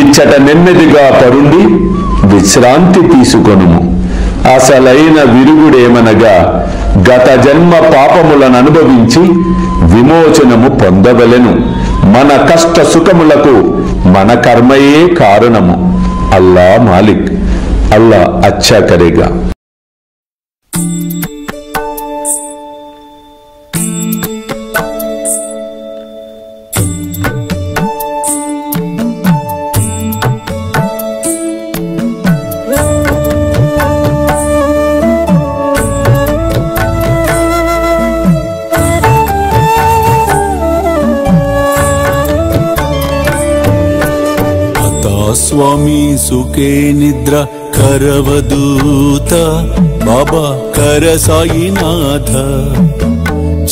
ఇచ్చట నెమ్మదిగా పరుండి విశ్రాంతి తీసుకొనుము. అసలైన విరుగుడేమనగా గత జన్మ పాపములను అనుభవించి విమోచనము పొందవలెను. మన కష్ట సుఖములకు మన కర్మయే కారణము. అల్లా మాలిక్, అల్లా అచ్చా కరేగా. స్వామి సుఖే నిద్ర కరవదూత బాబా కర సాయినాథ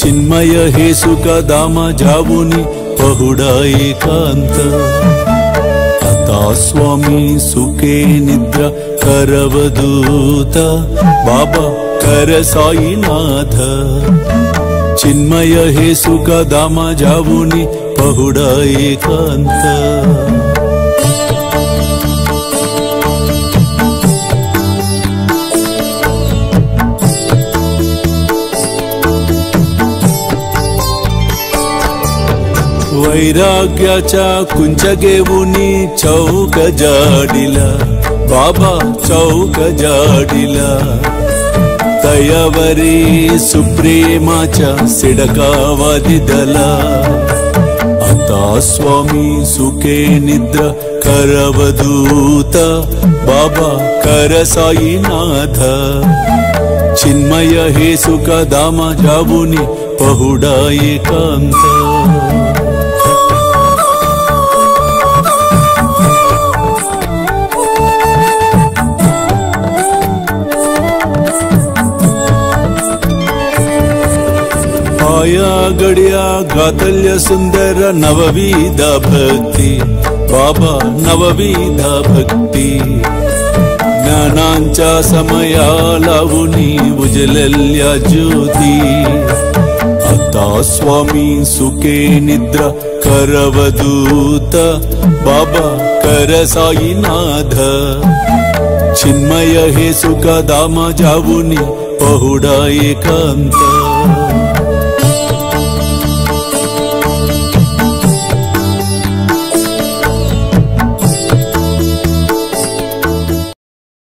చిన్మయ హే సుఖ దామ జావుని పహుడా ఏకాంత అతా స్వామి సుఖే నిద్ర కరవదూత బాబా కర సాయినాథ చిన్మయ హే సుఖ దామ జావుని పహుడా ఏకాంత वैराग्याच्या कुंचगेवुनी चौक जाडिला बाबा चौक जाडिला तयावरी सुप्रेमाच्या सिडकावादिदला आता स्वामी सुखे निद्र करवदूत बाबा कर साईनाथ चिन्मय हे सुख दामा जावुनी पहुडा एकांत आया गड्या गातल्य सुंदर नवविध भक्ति बाबा नवविध भक्ति ज्ञानांच्या समया लावुनी उजलल्या ज्योती आता स्वामी सुखे निद्रा करवदूत बाबा कर साईनाथ चिन्मय हे सुख दामा जावुनी पहुडा एकांत